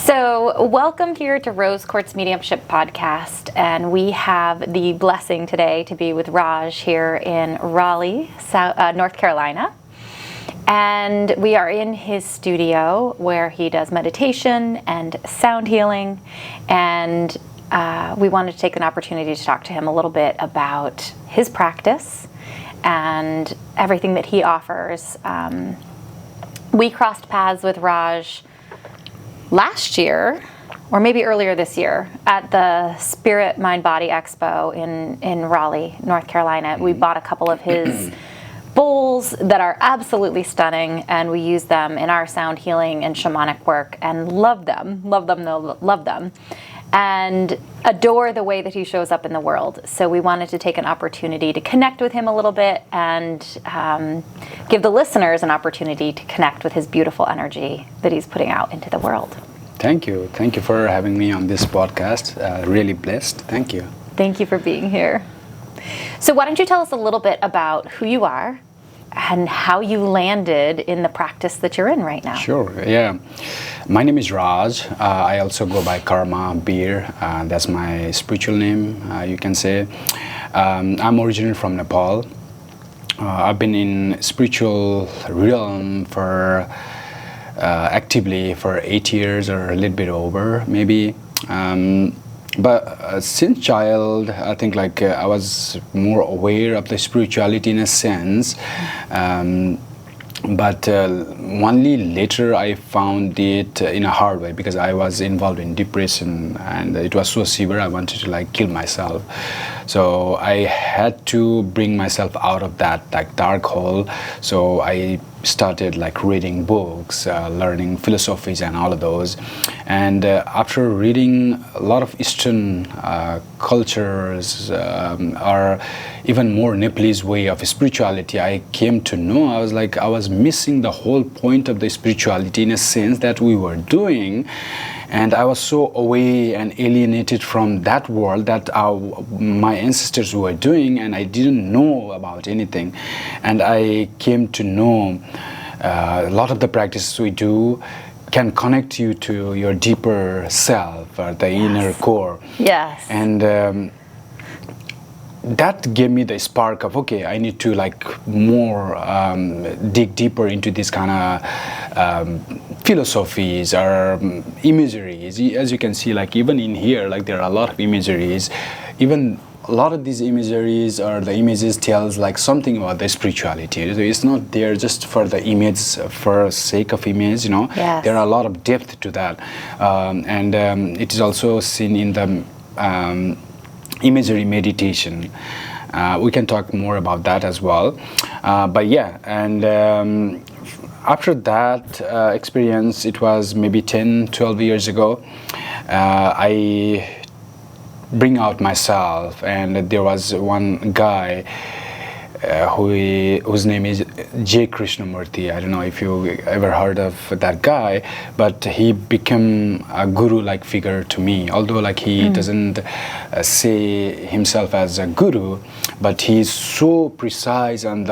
So, welcome here to Rose Quartz Mediumship Podcast, and we have the blessing today to be with Raj here in Raleigh, North Carolina. And we are in his studio where he does meditation and sound healing, and we wanted to take an opportunity to talk to him a little bit about his practice and everything that he offers. We crossed paths with Raj last year, or maybe earlier this year, at the Spirit Mind Body Expo in Raleigh, North Carolina. We bought a couple of his bowls that are absolutely stunning, and we use them in our sound healing and shamanic work, and love them, and adore the way that he shows up in the world. So we wanted to take an opportunity to connect with him a little bit and give the listeners an opportunity to connect with his beautiful energy that he's putting out into the world. Thank you. Thank you for having me on this podcast. Really blessed. Thank you. Thank you for being here. So why don't you tell us a little bit about who you are and how you landed in the practice that you're in right now. Sure, yeah. My name is Raj. I also go by Karma Beer. That's my spiritual name, you can say. I'm originally from Nepal. I've been in spiritual realm for actively for 8 years or a little bit over, maybe. But since child, I think I was more aware of the spirituality in a sense. But only later I found it in a hard way because I was involved in depression and it was so severe I wanted to kill myself. So I had to bring myself out of that dark hole. So I started reading books, learning philosophies and all of those. And after reading a lot of Eastern cultures or even more Nepalese way of spirituality, I came to know I was missing the whole point of the spirituality in a sense that we were doing. And I was so away and alienated from that world that my ancestors were doing, and I didn't know about anything. And I came to know a lot of the practices we do can connect you to your deeper self, or the inner core. Yes. And that gave me the spark of, okay, I need to more dig deeper into this kind of philosophies or imageries. As you can see, even in here, there are a lot of imageries. Even a lot of these imageries or the images tells something about the spirituality. So it's not there just for the image, for sake of image, Yes. There are a lot of depth to that. And it is also seen in the imagery meditation. We can talk more about that as well. But yeah, and after that experience, it was maybe 10, 12 years ago, I bring out myself, and there was one guy whose name is J. Krishnamurti. I don't know if you ever heard of that guy, but he became a guru-like figure to me. Although he doesn't say himself as a guru, but he's so precise on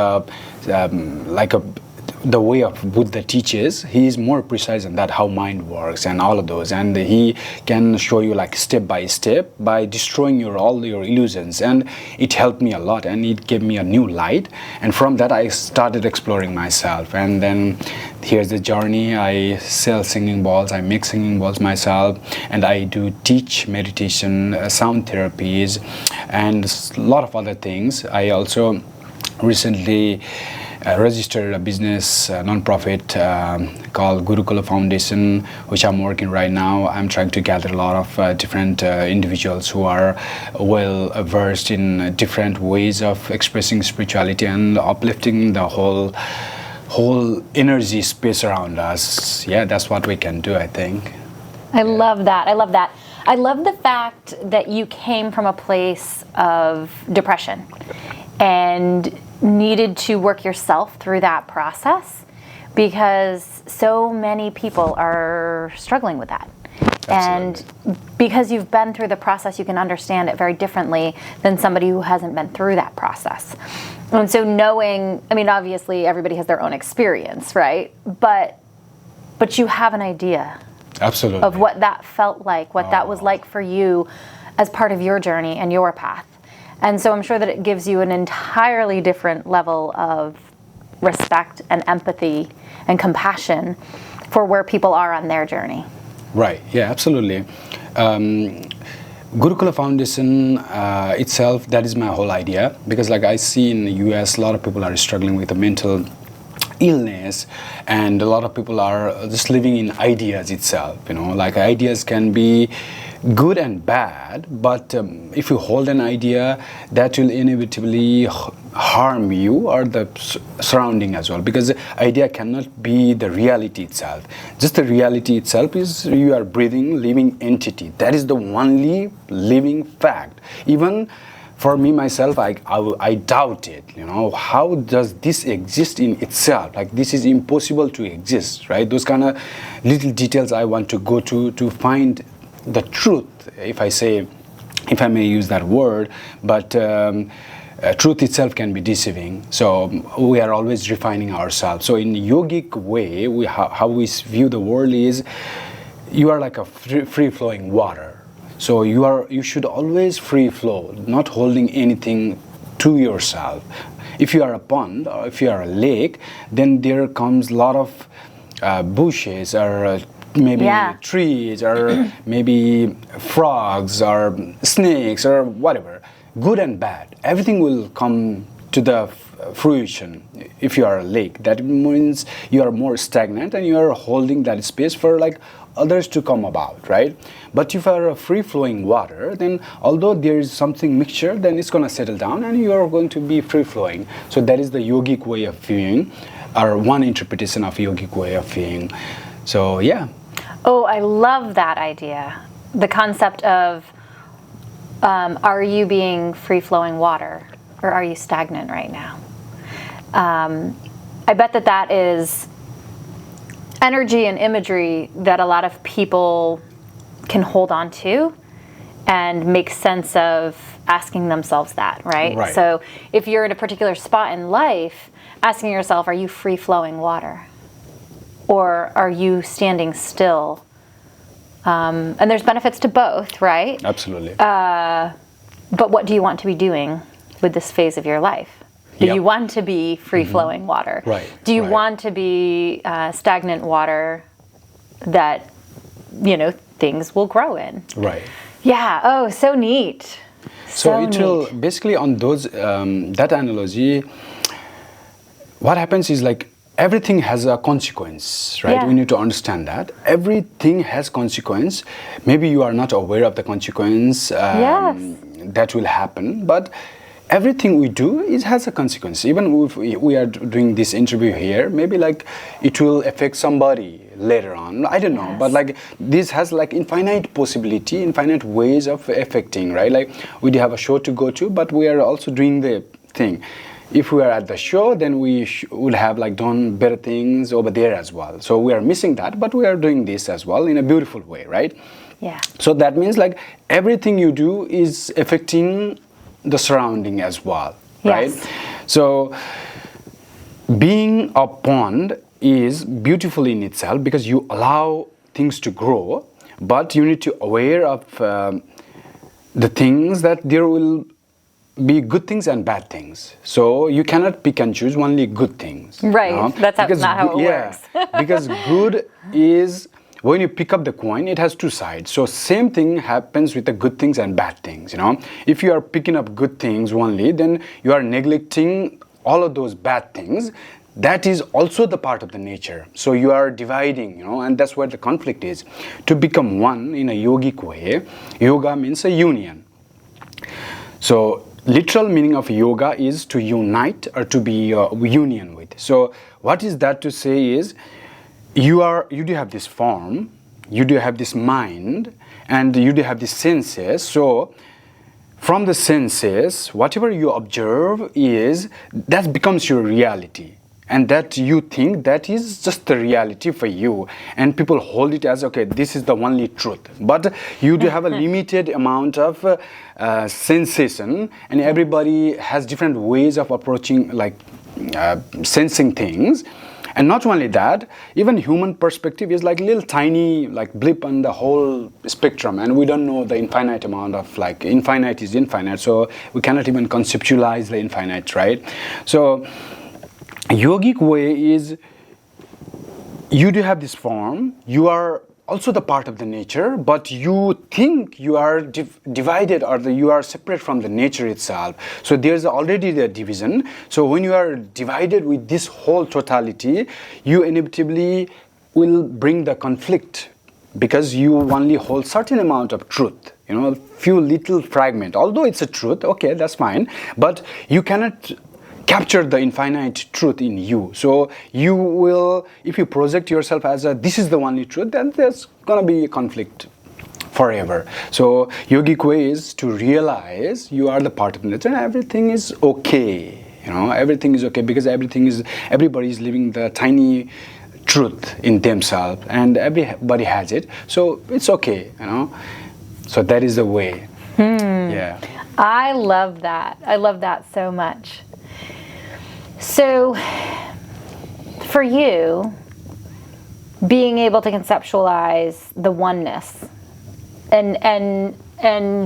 the way of Buddha teaches. He is more precise on that, how mind works and all of those, and he can show you step by step by destroying all your illusions, and it helped me a lot, and it gave me a new light. And from that I started exploring myself, and then here's the journey. I sell singing bowls, I make singing bowls myself, and I do teach meditation, sound therapies, and a lot of other things. I also recently registered a business non-profit called Gurukula Foundation, which I'm working right now. I'm trying to gather a lot of different individuals who are well versed in different ways of expressing spirituality and uplifting the whole energy space around us. Yeah, that's what we can do, I think. I love that. I love the fact that you came from a place of depression and needed to work yourself through that process, because so many people are struggling with that. Absolutely. And because you've been through the process, you can understand it very differently than somebody who hasn't been through that process. And so knowing, obviously everybody has their own experience, right? But you have an idea Absolutely. of what that felt like, what that was like for you as part of your journey and your path. And so I'm sure that it gives you an entirely different level of respect and empathy and compassion for where people are on their journey. Right, yeah, absolutely. Gurukula Foundation itself, that is my whole idea, because like I see in the US, a lot of people are struggling with a mental illness, and a lot of people are just living in ideas itself, like ideas can be good and bad, but if you hold an idea, that will inevitably harm you or the surrounding as well, because the idea cannot be the reality itself. Just the reality itself is you are breathing living entity. That is the only living fact. Even for me myself, I doubt it. How does this exist in itself? Like, this is impossible to exist, right? Those kind of little details I want to go to find the truth, if I may use that word, but truth itself can be deceiving. So we are always refining ourselves. So in yogic way, how we view the world is, you are like a free-flowing water. So you should always free flow, not holding anything to yourself. If you are a pond or if you are a lake, then there comes a lot of bushes or maybe trees or maybe frogs or snakes or whatever, good and bad. Everything will come to the fruition if you are a lake. That means you are more stagnant and you are holding that space for like others to come about, right? But if you are a free-flowing water, then although there is something mixture, then it's going to settle down and you are going to be free-flowing. So that is the yogic way of viewing, or one interpretation of yogic way of viewing. So yeah. Oh, I love that idea. The concept of, are you being free-flowing water or are you stagnant right now? I bet that is energy and imagery that a lot of people can hold on to and make sense of asking themselves that, right? So if you're in a particular spot in life, asking yourself, are you free-flowing water? Or are you standing still? And there's benefits to both, right? Absolutely. But what do you want to be doing with this phase of your life? Do you want to be free-flowing water? Right. Do you want to be stagnant water that, things will grow in? Right. Yeah. Oh, so neat. So it will basically on those that analogy. What happens is like, everything has a consequence, right? Yeah. We need to understand that. Everything has consequence. Maybe you are not aware of the consequence that will happen, but everything we do has a consequence. Even if we are doing this interview here, maybe like it will affect somebody later on. I don't know, but like this has like infinite possibility, infinite ways of affecting, right? Like we have a show to go to, but we are also doing the thing. If we are at the show, then we would have like done better things over there as well. So we are missing that, but we are doing this as well in a beautiful way, right? Yeah. So that means like everything you do is affecting the surrounding as well, right? Yes. So being a pond is beautiful in itself because you allow things to grow, but you need to aware of the things that there will be good things and bad things. So you cannot pick and choose only good things. Right. That's not how it works. Because good is, when you pick up the coin, it has two sides. So same thing happens with the good things and bad things, If you are picking up good things only, then you are neglecting all of those bad things. That is also the part of the nature. So you are dividing, and that's where the conflict is. To become one in a yogic way, yoga means a union. So literal meaning of yoga is to unite or to be union with. So what is that to say is, you do have this form, you do have this mind, and you do have these senses. So from the senses, whatever you observe that becomes your reality. And that you think that is just the reality for you. And people hold it as, okay, this is the only truth. But you do have a limited amount of sensation, and everybody has different ways of approaching, like sensing things. And not only that, even human perspective is like little tiny like blip on the whole spectrum, and we don't know the infinite amount of like infinite is infinite, so we cannot even conceptualize the infinite, right? So yogic way is you do have this form, you are also the part of the nature, but you think you are divided or you are separate from the nature itself. So there's already the division. So when you are divided with this whole totality, you inevitably will bring the conflict, because you only hold certain amount of truth, few little fragment. Although it's a truth, okay, that's fine, but you cannot capture the infinite truth in you. So you will, if you project yourself as this is the only truth, then there's gonna be a conflict forever. So yogic way is to realize you are the part of nature and everything is okay. Everything is okay, because everybody is living the tiny truth in themselves, and everybody has it. So it's okay. So that is the way. Yeah. I love that. I love that so much. So, for you, being able to conceptualize the oneness and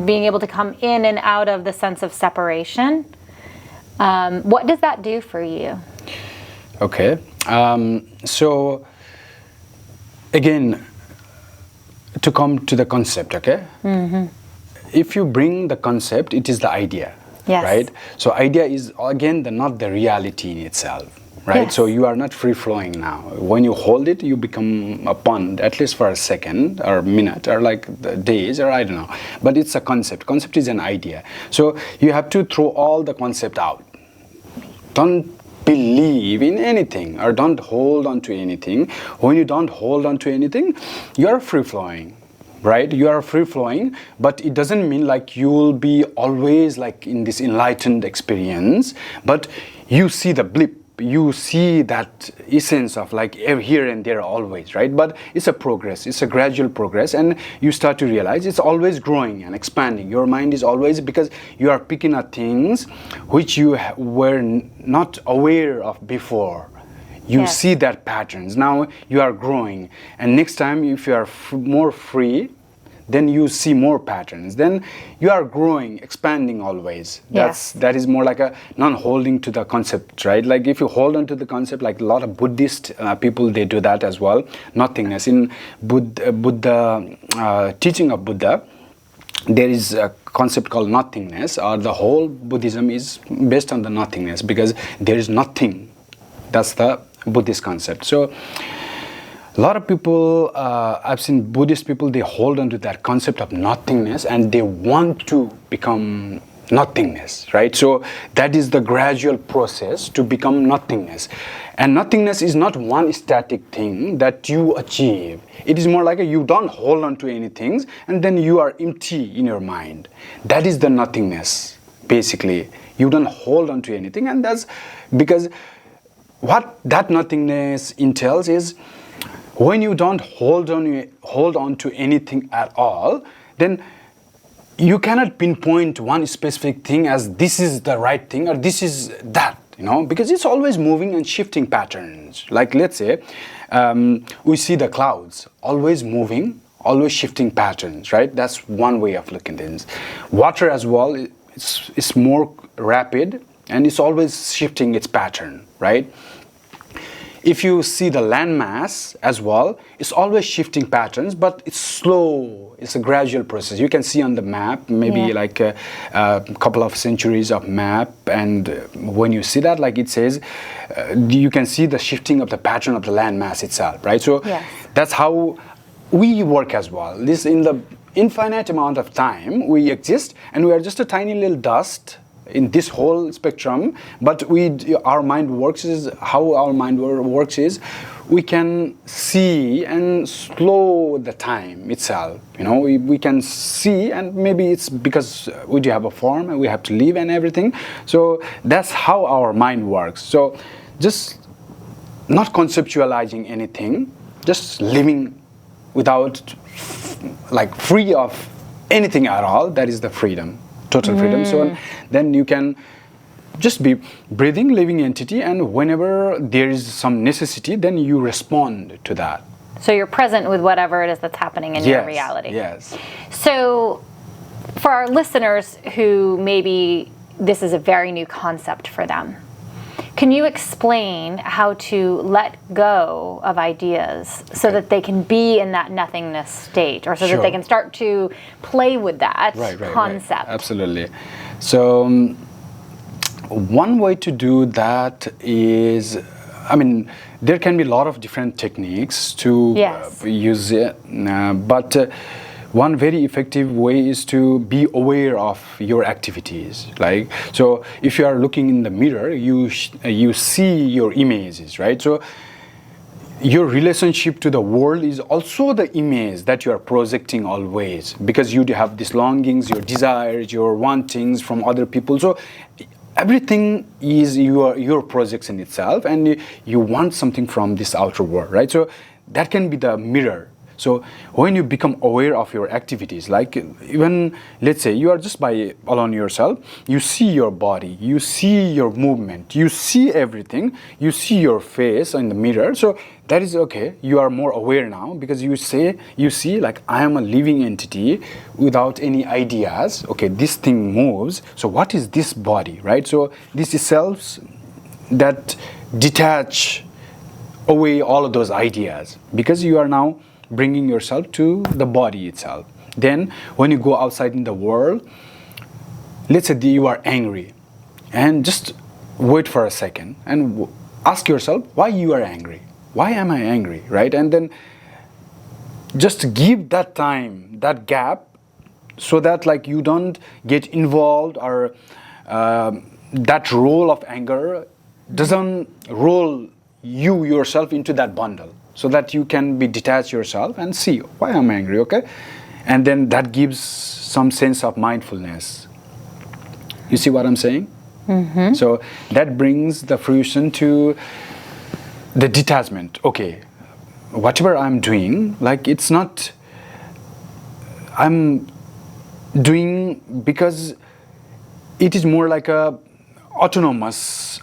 being able to come in and out of the sense of separation, what does that do for you? Okay. So, again, to come to the concept, okay? Mm-hmm. If you bring the concept, it is the idea. Yes. Right? So idea is again not the reality in itself, right? Yes. So you are not free flowing now. When you hold it, you become a pond, at least for a second or a minute or like the days, or I don't know. But it's a concept. Concept is an idea. So you have to throw all the concept out. Don't believe in anything or don't hold on to anything. When you don't hold on to anything, you are free flowing. Right? You are free flowing, but it doesn't mean like you will be always like in this enlightened experience, but you see the blip, you see that essence of like here and there always, right? But it's a progress, it's a gradual progress, and you start to realize it's always growing and expanding. Your mind is always, because you are picking up things which you were not aware of before. You Yes. see that patterns. Now you are growing, and next time if you are more free, then you see more patterns. Then you are growing, expanding always. Yes. That is more like a non-holding to the concept, right? Like if you hold on to the concept, like a lot of Buddhist people, they do that as well. Nothingness. In Buddha teaching of Buddha, there is a concept called nothingness, or the whole Buddhism is based on the nothingness, because there is nothing. That's the Buddhist concept. So a lot of people, I've seen Buddhist people, they hold on to that concept of nothingness and they want to become nothingness, right? So that is the gradual process to become nothingness. And nothingness is not one static thing that you achieve. It is more like you don't hold on to anything and then you are empty in your mind. That is the nothingness, basically. You don't hold on to anything, and that's because what that nothingness entails is when you don't hold on to anything at all, then you cannot pinpoint one specific thing as this is the right thing or this is that, because it's always moving and shifting patterns. Like let's say we see the clouds always moving, always shifting patterns, right? That's one way of looking at things. Water as well, it's more rapid and it's always shifting its pattern, right? If you see the landmass as well, it's always shifting patterns, but it's slow. It's a gradual process. You can see on the map, maybe like a couple of centuries of map, and when you see that, like it says, you can see the shifting of the pattern of the landmass itself, right? So that's how we work as well. This in the infinite amount of time we exist, and we are just a tiny little dust in this whole spectrum, but our mind works is how our mind works is we can see and slow the time itself. We can see, and maybe it's because we do have a form and we have to live and everything. So that's how our mind works. So just not conceptualizing anything, just living without like free of anything at all. That is the freedom. Total freedom. So then you can just be breathing, living entity, and whenever there is some necessity, then you respond to that. So you're present with whatever it is that's happening in your reality. Yes. So for our listeners who maybe this is a very new concept for them, can you explain how to let go of ideas so that they can be in that nothingness state, or so that they can start to play with that concept? Right. Absolutely. So one way to do that is, I mean, there can be a lot of different techniques to use it, but one very effective way is to be aware of your activities. Like, so if you are looking in the mirror, you see your images, right? So your relationship to the world is also the image that you are projecting always, because you have these longings, your desires, your wantings from other people. So everything is your projection itself, and you want something from this outer world, right? So that can be the mirror. So when you become aware of your activities, like even, let's say you are just alone yourself, you see your body, you see your movement, you see everything, you see your face in the mirror. So that is okay. You are more aware now, because you see like, I am a living entity without any ideas. Okay, this thing moves. So what is this body, right? So this is selves that detach away all of those ideas, because you are now bringing yourself to the body itself. Then when you go outside in the world, let's say you are angry, and just wait for a second and ask yourself why you are angry. Why am I angry, right? And then just give that time, that gap, so that like you don't get involved, or that role of anger doesn't roll you yourself into that bundle, so that you can be detached yourself and see why I'm angry, okay? And then that gives some sense of mindfulness. You see what I'm saying? Mm-hmm. So that brings the fruition to the detachment. Okay, whatever I'm doing, like it's not, I'm doing because it is more like a autonomous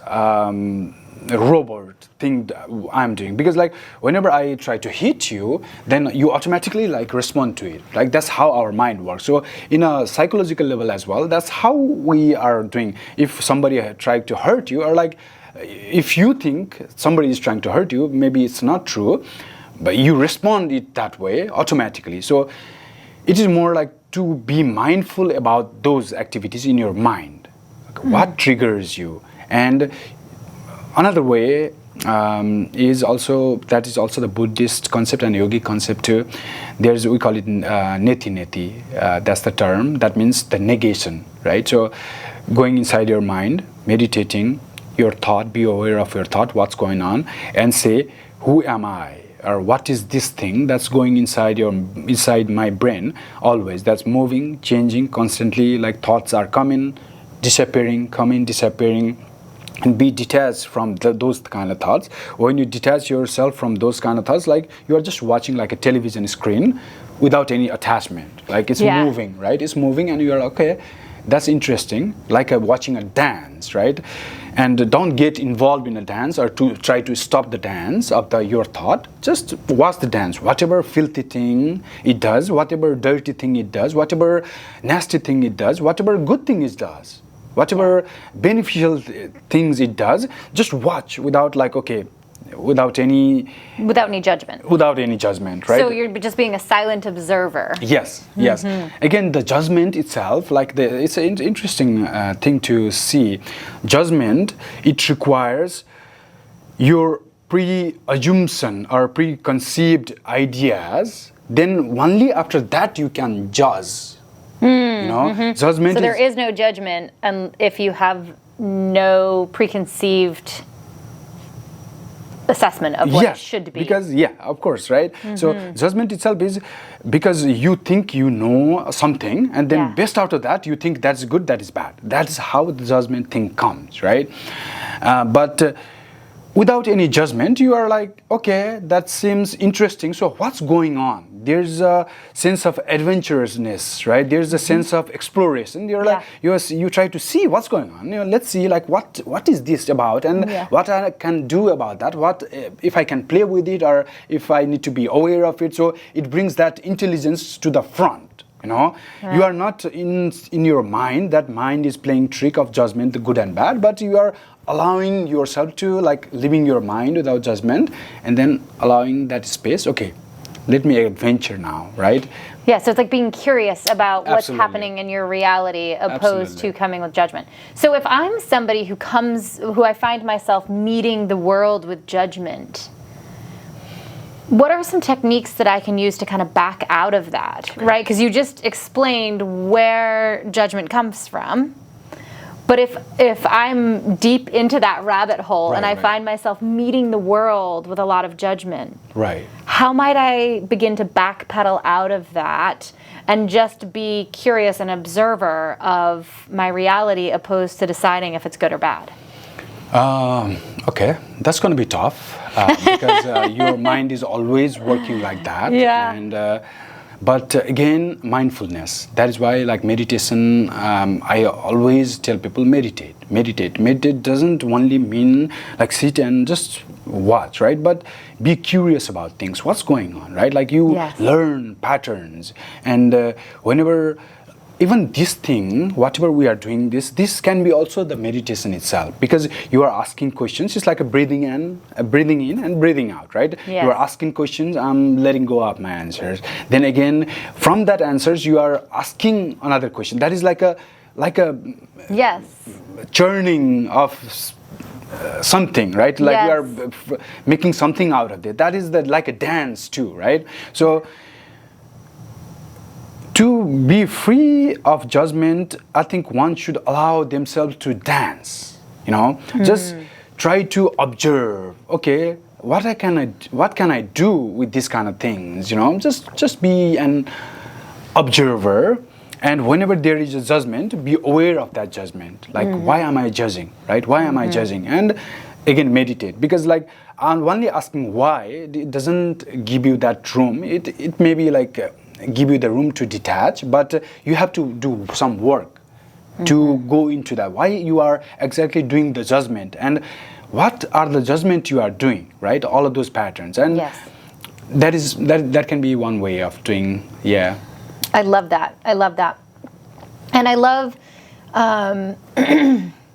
robot thing I'm doing, because like whenever I try to hit you, then you automatically like respond to it. Like that's how our mind works. So in a psychological level as well, that's how we are doing. If somebody tried to hurt you, or like if you think somebody is trying to hurt you, maybe it's not true, but you respond it that way automatically. So it is more like to be mindful about those activities in your mind. What triggers you? And another way is also the Buddhist concept and yogic concept too. We call it neti neti. That's the term. That means the negation, right? So going inside your mind, meditating your thought, be aware of your thought, what's going on, and say, who am I? Or what is this thing that's going inside my brain always, that's moving, changing constantly, like thoughts are coming, disappearing, and be detached from those kind of thoughts. When you detach yourself from those kind of thoughts, like you are just watching like a television screen without any attachment. Like it's moving, right? It's moving, and you are okay, that's interesting, like watching a dance, right? And don't get involved in a dance or to try to stop the dance of your thought. Just watch the dance. Whatever filthy thing it does, whatever dirty thing it does, whatever nasty thing it does, whatever good thing it does, whatever beneficial things it does, just watch without any judgment. Without any judgment, right? So you're just being a silent observer. Yes. Again, the judgment itself, it's an interesting thing to see. Judgment, it requires your pre-assumption or preconceived ideas. Then only after that you can judge. Judgment. So there is no judgment, if you have no preconceived assessment of what it should be. Because of course, right? So judgment itself is because you think you know something, and then based out of that you think that's good, that is bad. That is how the judgment thing comes, right? But without any judgment, you are like, okay, that seems interesting. So what's going on? There's a sense of adventurousness, right? There's a sense of exploration. You're like, you try to see what's going on. Let's see, like, what is this about, and what I can do about that. What if I can play with it, or if I need to be aware of it. So it brings that intelligence to the front. You are not in your mind. That mind is playing trick of judgment, the good and bad, but you are allowing yourself to like living your mind without judgment, and then allowing that space. Okay, let me adventure now, right? Yeah, so it's like being curious about what's happening in your reality opposed to coming with judgment. So if I'm somebody who I find myself meeting the world with judgment, what are some techniques that I can use to kind of back out of that, right? Because you just explained where judgment comes from. But if I'm deep into that rabbit hole and I find myself meeting the world with a lot of judgment, how might I begin to backpedal out of that and just be curious and observer of my reality opposed to deciding if it's good or bad? Okay, that's going to be tough because your mind is always working like that. And but again, mindfulness. That is why, like meditation, I always tell people meditate. Meditate doesn't only mean like sit and just watch, right? But be curious about things. What's going on, right? Like you learn patterns, and whenever. Even this thing, whatever we are doing, this can be also the meditation itself, because you are asking questions. It's like a breathing in and breathing out, right? You are asking questions. I'm letting go of my answers. Then again, from that answers, you are asking another question. That is like a churning of something, right? Like you are making something out of it. That is like a dance too, right? So. To be free of judgment, I think one should allow themselves to dance. Just try to observe. Okay, what can I do with these kind of things? Just be an observer, and whenever there is a judgment, be aware of that judgment. Like, why am I judging? Right? Why am I judging? And again, meditate, because like I'm only asking why, it doesn't give you that room. It may be like. Give you the room to detach, but you have to do some work to go into that. Why you are exactly doing the judgment, and what are the judgment you are doing, right? All of those patterns, and that can be one way of doing. I love that, and I love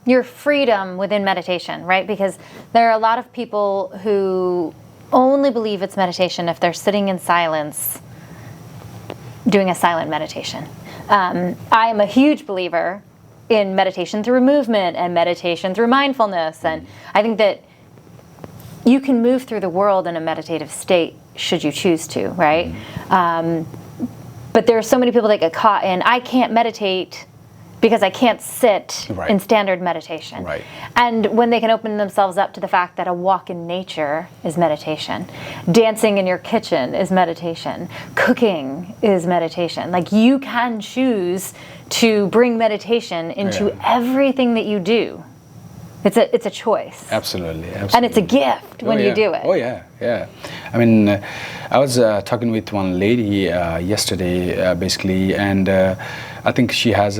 your freedom within meditation, right? Because there are a lot of people who only believe it's meditation if they're sitting in silence doing a silent meditation. I am a huge believer in meditation through movement and meditation through mindfulness, and I think that you can move through the world in a meditative state should you choose to, right? But there are so many people that get caught in, I can't meditate because I can't sit in standard meditation. And when they can open themselves up to the fact that a walk in nature is meditation, dancing in your kitchen is meditation, cooking is meditation. Like you can choose to bring meditation into everything that you do. It's a choice. Absolutely. And it's a gift when you do it. Oh yeah. I mean, I was talking with one lady yesterday, basically, and I think she has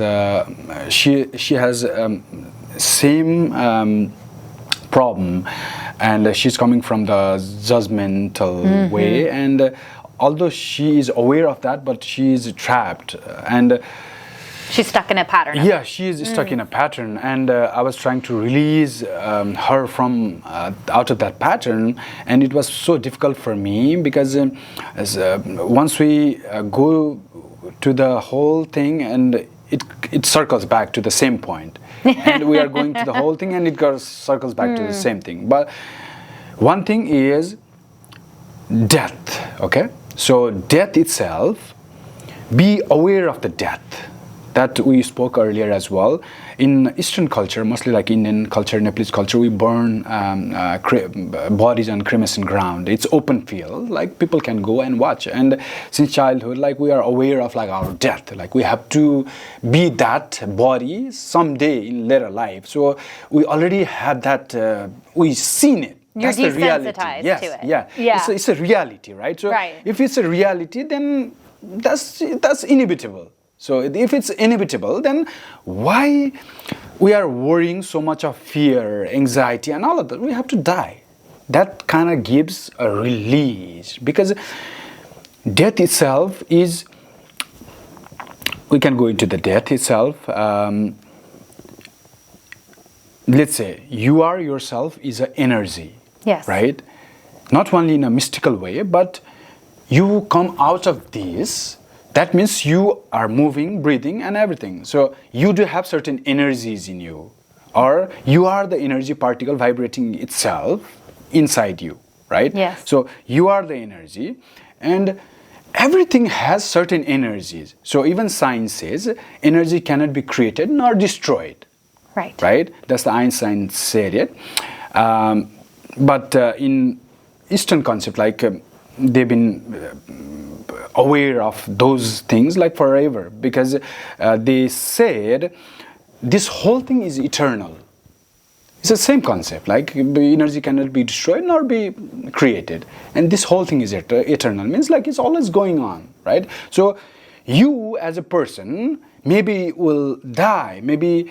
same problem, and she's coming from the judgmental way, and although she is aware of that, but she is trapped and. She's stuck in a pattern. Yeah, she is stuck in a pattern, and I was trying to release her from out of that pattern, and it was so difficult for me because once we go to the whole thing, and it circles back to the same point, and we are going to the whole thing, and it circles back to the same thing. But one thing is death. Okay, so death itself. Be aware of the death. That we spoke earlier as well. In Eastern culture, mostly like Indian culture, Nepalese culture, we burn bodies on cremation ground. It's open field, like people can go and watch. And since childhood, like we are aware of like our death. Like we have to be that body someday in later life. So we already have that, we've seen it. You're That's the reality. desensitized Yes, to it. yeah. Yeah. It's a reality, right? So Right. if it's a reality, then that's inevitable. So if it's inevitable, then why we are worrying so much of fear, anxiety, and all of that? We have to die. That kind of gives a release, because death itself is. We can go into the death itself. Let's say you are yourself is an energy. Yes. Right? Not only in a mystical way, but you come out of this. That means you are moving, breathing, and everything. So you do have certain energies in you, or you are the energy particle vibrating itself inside you, right? Yes. So you are the energy, and everything has certain energies. So even science says energy cannot be created nor destroyed. Right. Right? That's the Einstein said it. But in Eastern concept, like they've been aware of those things like forever, because they said this whole thing is eternal. It's the same concept, like energy cannot be destroyed nor be created. And this whole thing is eternal, means like it's always going on, right? So you as a person maybe will die, maybe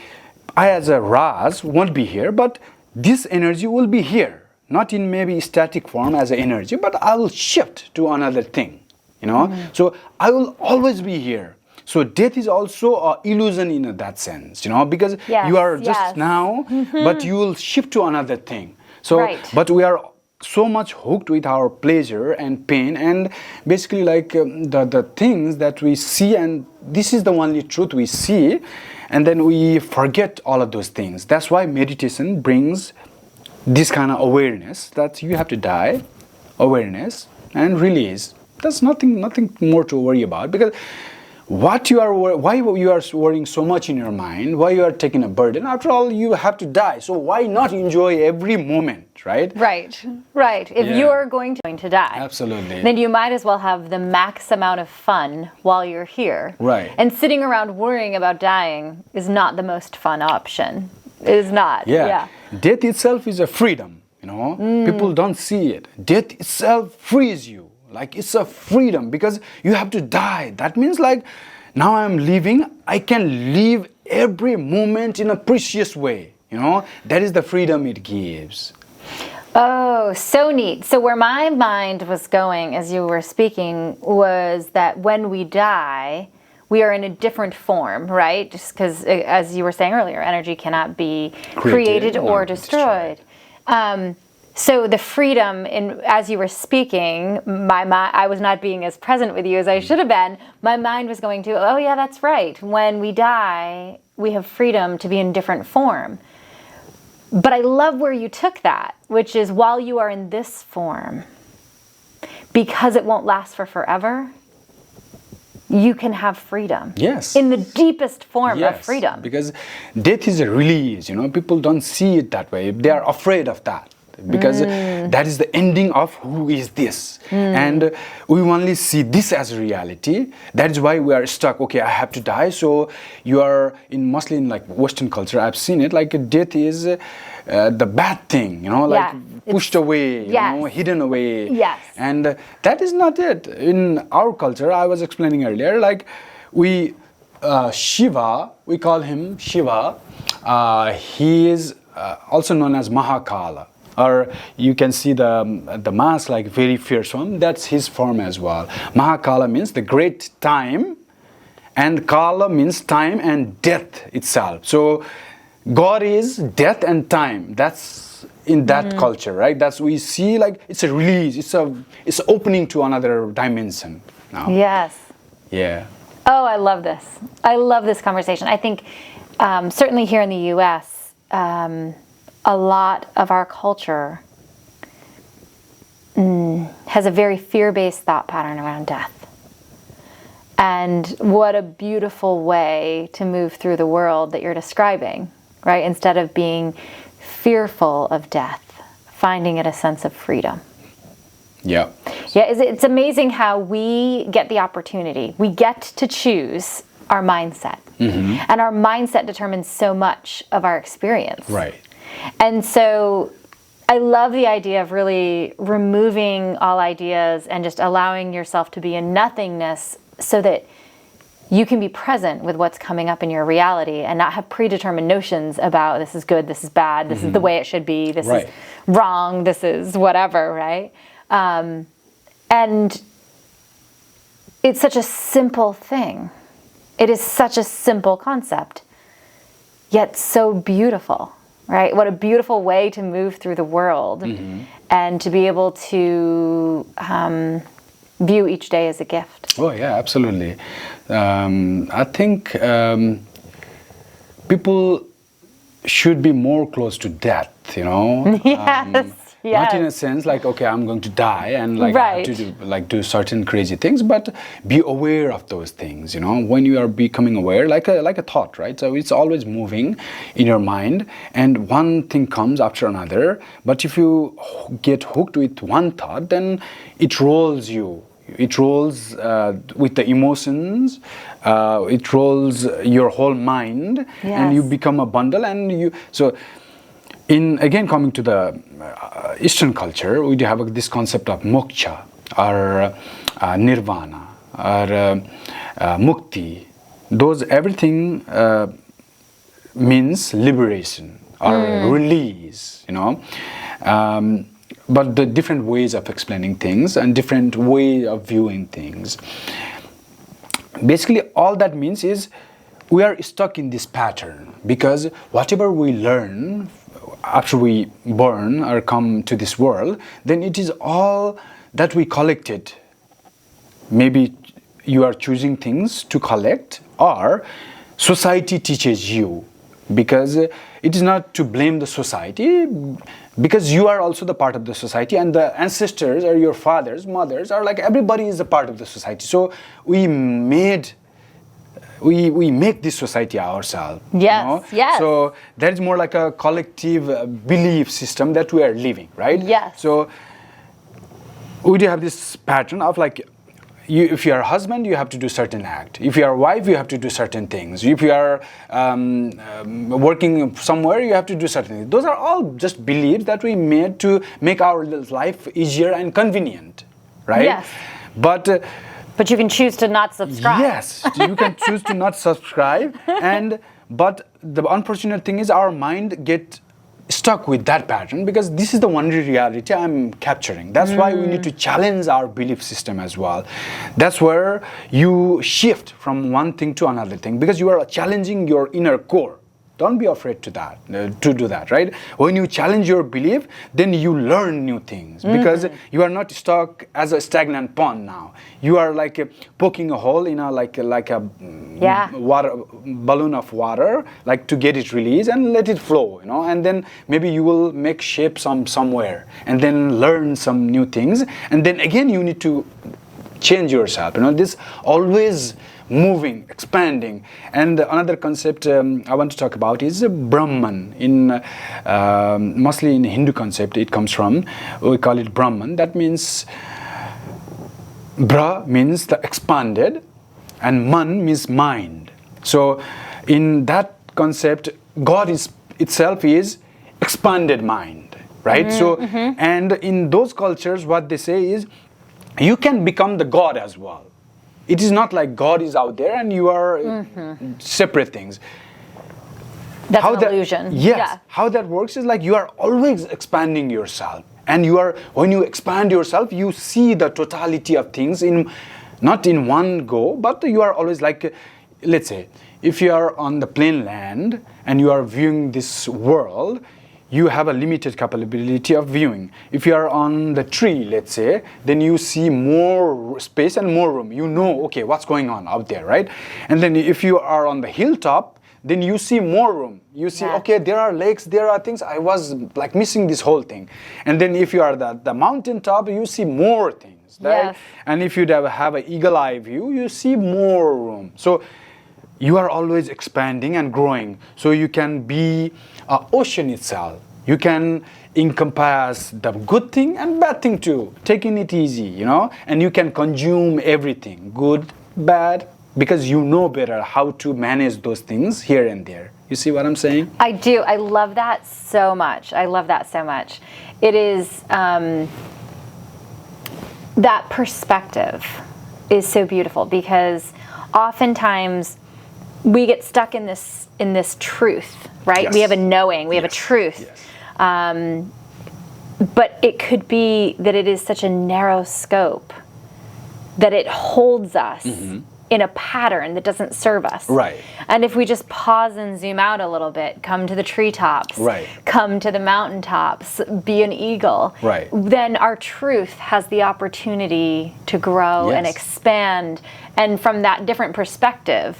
I as a Raz won't be here, but this energy will be here, not in maybe static form as an energy, but I will shift to another thing, you know? So I will always be here. So death is also an illusion in that sense, you know, because Yes, you are just yes. now, but you will shift to another thing. So, Right. but we are so much hooked with our pleasure and pain, and basically like the things that we see, and this is the only truth we see, and then we forget all of those things. That's why meditation brings this kind of awareness that you have to die, awareness, and release. There's nothing more to worry about, because why you are worrying so much in your mind, why you are taking a burden. After all, you have to die, so why not enjoy every moment, right? Right. If Yeah. you're going to die, Absolutely. then you might as well have the max amount of fun while you're here. Right. And sitting around worrying about dying is not the most fun option. It is not. Yeah. Death itself is a freedom, you know. People don't see it. Death itself frees you. Like it's a freedom, because you have to die. That means like now I'm living, I can live every moment in a precious way, you know. That is the freedom it gives. Oh, so neat. So where my mind was going as you were speaking was that when we die, we are in a different form, right? Just because, as you were saying earlier, energy cannot be created or destroyed. So the freedom, as you were speaking, I was not being as present with you as I should have been. My mind was going to, oh yeah, that's right. When we die, we have freedom to be in different form. But I love where you took that, which is while you are in this form, because it won't last for forever, you can have freedom. Yes. In the deepest form Yes, of freedom. because death is a release, you know. People don't see it that way. They are afraid of that, because that is the ending of who is this. And we only see this as reality. That is why we are stuck. Okay, I have to die. So you are mostly in like Western culture, I've seen it, like death is the bad thing, you know, like pushed away, you know, hidden away. Yes. And that is not it. In our culture, I was explaining earlier, like Shiva, we call him Shiva. He is also known as Mahakala. Or you can see the mask, like very fierce one. That's his form as well. Mahakala means the great time, and Kala means time and death itself. So God is death and time. That's in that culture, right? That's we see like it's a release. It's opening to another dimension now. Yes. Yeah. Oh, I love this. I love this conversation. I think certainly here in the U.S., a lot of our culture has a very fear-based thought pattern around death. And what a beautiful way to move through the world that you're describing, right? Instead of being fearful of death, finding it a sense of freedom. Yeah. Yeah, it's amazing how we get the opportunity. We get to choose our mindset. And our mindset determines so much of our experience. Right. And so I love the idea of really removing all ideas and just allowing yourself to be in nothingness so that you can be present with what's coming up in your reality and not have predetermined notions about this is good, this is bad, this is the way it should be, this is wrong, this is whatever, right? And it's such a simple thing. It is such a simple concept, yet so beautiful, right? What a beautiful way to move through the world and to be able to view each day as a gift. Oh, yeah, absolutely. I think people should be more close to death, you know? Yes. Not in a sense like, okay, I'm going to die and like I have to do certain crazy things, but be aware of those things, you know, when you are becoming aware, like a thought, right? So it's always moving in your mind and one thing comes after another, but if you get hooked with one thought, then it rolls you. It rolls with the emotions, it rolls your whole mind, and you become a bundle. And again, coming to the Eastern culture, we do have this concept of moksha, or nirvana, or mukti. Those everything means liberation or release, you know. But the different ways of explaining things and different way of viewing things. Basically, all that means is we are stuck in this pattern because whatever we learn after we born or come to this world, then it is all that we collected. Maybe you are choosing things to collect, or society teaches you, because it is not to blame the society, because you are also the part of the society, and the ancestors or your fathers, mothers are like everybody is a part of the society. So we make this society ourselves. Yes, you know? yes. So that is more like a collective belief system that we are living, right? Yes. So we do have this pattern of like, if you are a husband, you have to do certain act. If you are a wife, you have to do certain things. If you are working somewhere, you have to do certain things. Those are all just beliefs that we made to make our life easier and convenient, right? Yes. But you can choose to not subscribe. Yes, you can choose to not subscribe, but the unfortunate thing is our mind get stuck with that pattern because this is the one reality I'm capturing. That's why we need to challenge our belief system as well. That's where you shift from one thing to another thing because you are challenging your inner core. Don't be afraid to do that, right? When you challenge your belief, then you learn new things because you are not stuck as a stagnant pond now. You are like poking a hole in a water balloon of water, like to get it released and let it flow, you know. And then maybe you will make shape somewhere, and then learn some new things, and then again you need to change yourself. You know, this always moving, expanding. And another concept I want to talk about is Brahman. Mostly in Hindu concept it comes from, we call it Brahman. That means, Bra means the expanded and Man means mind. So in that concept, God itself is expanded mind, right? So, and in those cultures what they say is, you can become the God as well. It is not like God is out there and you are separate things. That's an illusion. Yes. Yeah. How that works is like you are always expanding yourself. And when you expand yourself, you see the totality of things not in one go, but you are always like, let's say, if you are on the plain land and you are viewing this world, you have a limited capability of viewing. If you are on the tree, let's say, then you see more space and more room. You know, okay, what's going on out there, right? And then if you are on the hilltop, then you see more room. You see, okay, there are lakes, there are things. I was like missing this whole thing. And then if you are the mountaintop, you see more things, right? Yes. And if you have an eagle eye view, you see more room. So you are always expanding and growing. So you can be an ocean itself. You can encompass the good thing and bad thing too, taking it easy, you know, and you can consume everything, good, bad, because you know better how to manage those things here and there, You see what I'm saying? I do. I love that so much. I love that so much. It is that perspective is so beautiful, because oftentimes we get stuck in this truth, right? Yes. We have a knowing, we have a truth. Yes. But it could be that it is such a narrow scope that it holds us in a pattern that doesn't serve us. Right. And if we just pause and zoom out a little bit, come to the treetops, Right. come to the mountaintops, be an eagle, Right. then our truth has the opportunity to grow and Yes. expand. And from that different perspective,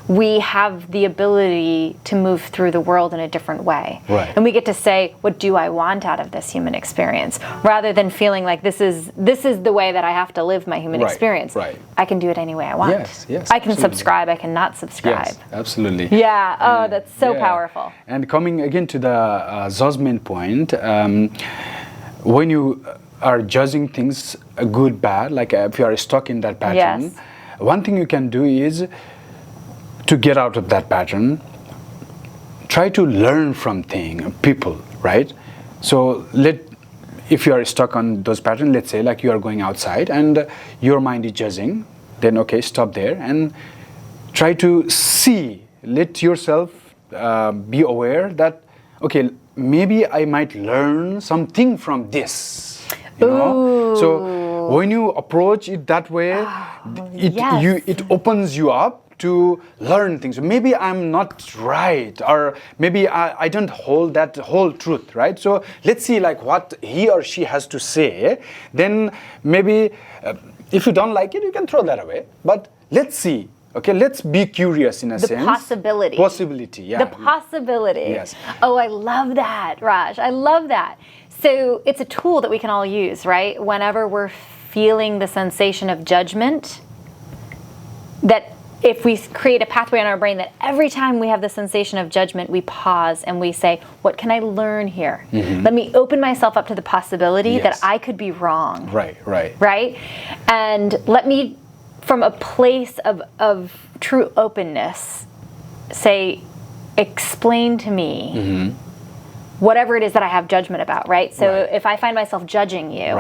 we have the ability to move through the world in a different way. Right. And we get to say, what do I want out of this human experience? Rather than feeling like this is the way that I have to live my human Right, experience. right. I can do it any way I want. Yes, yes, I can absolutely. subscribe, I cannot subscribe. Yes, absolutely. Yeah, oh, that's so powerful. And coming again to the judgment point, when you are judging things good, bad, like if you are stuck in that pattern, Yes. one thing you can do is to get out of that pattern, try to learn from people, right? So if you are stuck on those patterns, let's say like you are going outside and your mind is judging, then okay, stop there and try to see, let yourself be aware that, okay, maybe I might learn something from this, you know? So when you approach it that way, it opens you up to learn things. Maybe I'm not right, or maybe I don't hold that whole truth, right? So let's see like what he or she has to say. Then maybe if you don't like it, you can throw that away. But let's see. Okay, let's be curious in a sense. The possibility. Possibility, yeah. The possibility. Yes. Oh, I love that, Raj. I love that. So it's a tool that we can all use, right? Whenever we're feeling the sensation of judgment, that if we create a pathway in our brain that every time we have the sensation of judgment, we pause and we say, what can I learn here? Let me open myself up to the possibility that I could be wrong. Right. Right? And let me, from a place of true openness, say, explain to me whatever it is that I have judgment about, right? So if I find myself judging you,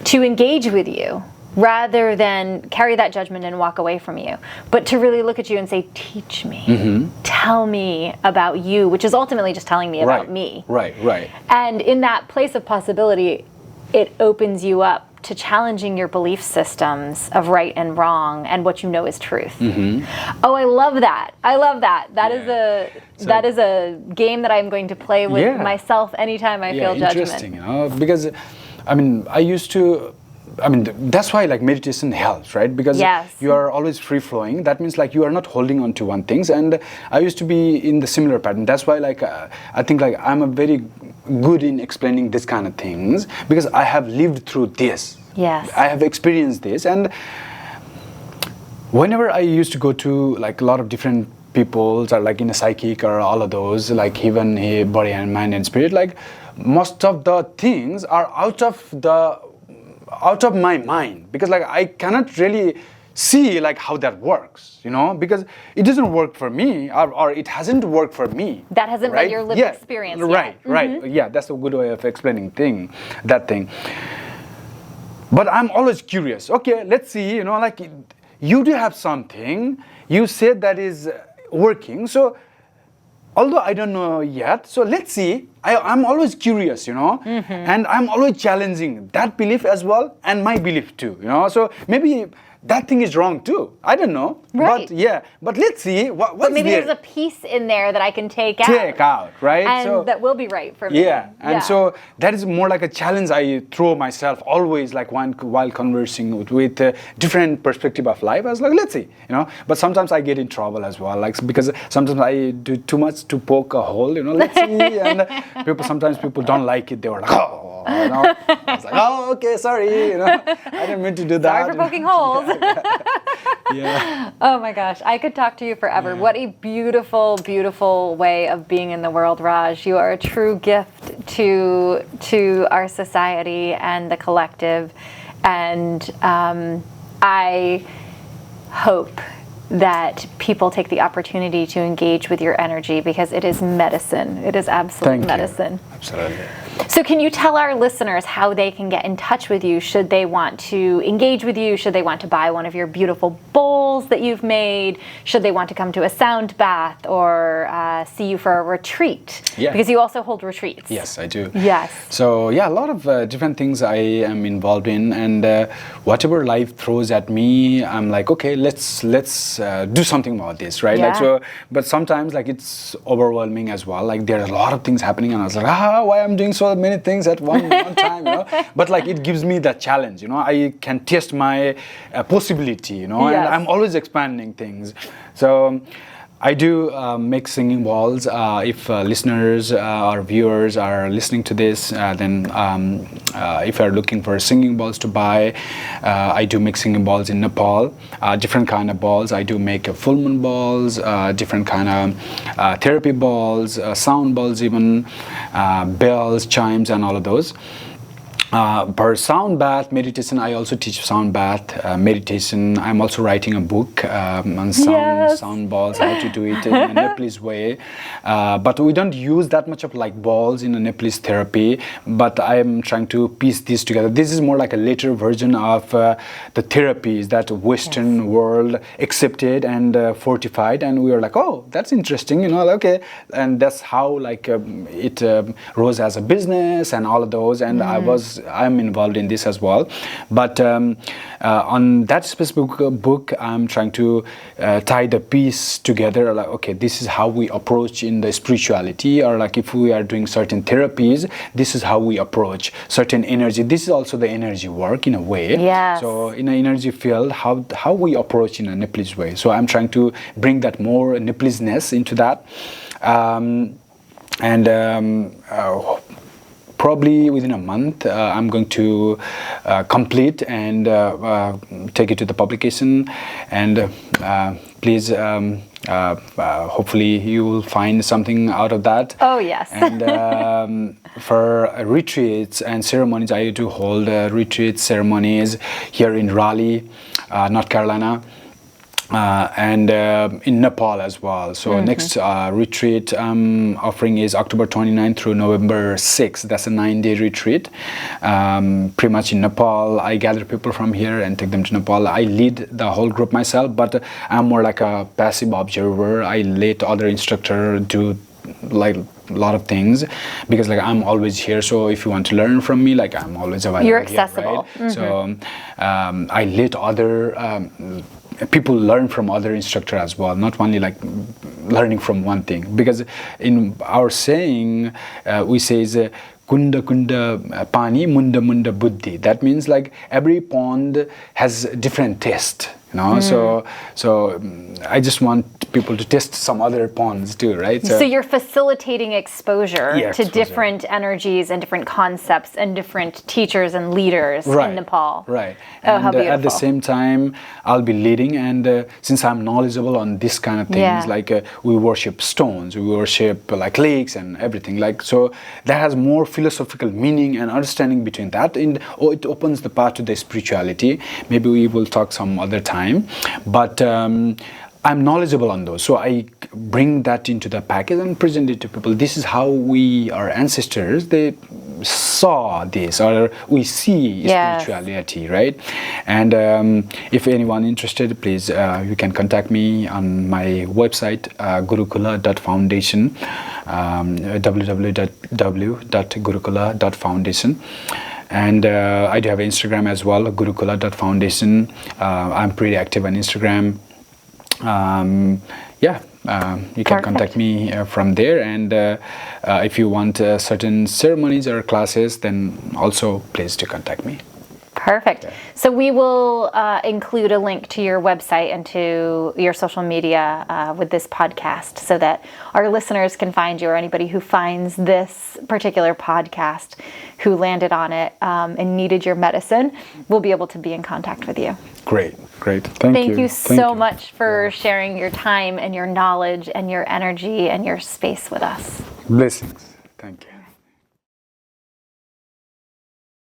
to engage with you, rather than carry that judgment and walk away from you, but to really look at you and say, teach me, tell me about you, which is ultimately just telling me about me. Right. And in that place of possibility, it opens you up to challenging your belief systems of right and wrong and what you know is truth. Oh, I love that. I love that. That is a game that I'm going to play with myself anytime I feel judgment. Interesting, you know, because I mean, that's why like meditation helps, right? Because you are always free flowing. That means like you are not holding on to one things. And I used to be in the similar pattern. That's why like I think like I'm a very good in explaining this kind of things, because I have lived through this. Yes. I have experienced this. And whenever I used to go to like a lot of different peoples, or like in a psychic or all of those, like even body and mind and spirit, like most of the things are out of my mind, because like I cannot really see like how that works, you know, because it doesn't work for me, or it hasn't worked for me. That hasn't been your lived experience yet. Right. Yeah, that's a good way of explaining that thing. But I'm always curious. Okay, let's see, you know, like you do have something, you said that is working. So although I don't know yet, so let's see. I'm always curious, you know, and I'm always challenging that belief as well, and my belief too, you know. So maybe that thing is wrong too. I don't know. Right. But let's see what's but maybe there. there's a piece in there that I can take out, right? And so, that will be right for me. Yeah, and so that is more like a challenge I throw myself always, like while conversing with different perspective of life. I was like, let's see, you know. But sometimes I get in trouble as well, like because sometimes I do too much to poke a hole, you know. Let's see, and sometimes people don't like it. They were like, oh, you know. I was like, oh, okay, sorry, you know. I didn't mean to do that. Sorry for poking holes. Yeah. Oh my gosh, I could talk to you forever. What a beautiful, beautiful way of being in the world, Raj. You are a true gift to our society and the collective. And I hope that people take the opportunity to engage with your energy, because it is medicine. It is absolute medicine. Absolutely. So can you tell our listeners how they can get in touch with you should they want to engage with you, should they want to buy one of your beautiful bowls that you've made, should they want to come to a sound bath or see you for a retreat? Yeah. Because you also hold retreats. Yes, I do. Yes. So yeah, a lot of different things I am involved in, and whatever life throws at me, I'm like, okay, let's do something about this, right? Yeah. Like, so, but sometimes like it's overwhelming as well. Like there are a lot of things happening, and I was like, why I'm doing so many things at one time, you know? But like it gives me that challenge, you know. I can test my possibility, you know, Yes. and I'm always expanding things. So I do make singing bowls. If listeners or viewers are listening to this, then if you're looking for singing bowls to buy, I do make singing bowls in Nepal. Different kind of balls. I do make full moon balls, different kind of therapy balls, sound balls even, bells, chimes, and all of those. Per sound bath meditation, I also teach sound bath meditation. I'm also writing a book on sound balls, how to do it in a Nepalese way. But we don't use that much of like balls in a Nepalese therapy. But I'm trying to piece this together. This is more like a later version of the therapies that Western world accepted and fortified, and we were like, oh, that's interesting, you know, like, okay, and that's how like it rose as a business and all of those, and I'm involved in this as well. But on that specific book, I'm trying to tie the piece together. Like, okay, this is how we approach in the spirituality, or like if we are doing certain therapies, this is how we approach certain energy. This is also the energy work in a way. Yes. So in an energy field, how we approach in a Nepalese way. So I'm trying to bring that more Nepalese-ness into that. Probably within a month, I'm going to complete and take it to the publication. And please, hopefully, you will find something out of that. Oh, yes. And for retreats and ceremonies, I do hold retreat ceremonies here in Raleigh, North Carolina. And in Nepal as well. So next retreat I'm offering is October 29th through November 6th. That's a 9-day retreat. Pretty much in Nepal. I gather people from here and take them to Nepal. I lead the whole group myself, but I'm more like a passive observer. I let other instructors do like a lot of things, because like I'm always here. So if you want to learn from me, like I'm always available. You're accessible. Here, right? So I let other people learn from other instructor as well, not only like learning from one thing. Because in our saying, we say is kunda kunda pani, munda munda buddhi. That means like every pond has different taste, you know. So I just want people to test some other ponds too, right? So you're facilitating exposure to different energies and different concepts and different teachers and leaders in Nepal. Right. Oh, and how beautiful. at the same time, I'll be leading, and since I'm knowledgeable on this kind of things, like we worship stones, we worship like lakes and everything. Like, so that has more philosophical meaning and understanding between that, and it opens the path to the spirituality. Maybe we will talk some other time, but I'm knowledgeable on those, so I bring that into the package and present it to people. This is how our ancestors, they saw this, or we see spirituality, right? And if anyone interested, please, you can contact me on my website, gurukula.foundation, www.gurukula.foundation. And I do have Instagram as well, gurukula.foundation. I'm pretty active on Instagram. You can contact me from there, and if you want certain ceremonies or classes, then also please to contact me. Perfect. So we will include a link to your website and to your social media with this podcast, so that our listeners can find you, or anybody who finds this particular podcast who landed on it and needed your medicine will be able to be in contact with you. Great. Thank you so much for sharing your time and your knowledge and your energy and your space with us. Blessings. Thank you.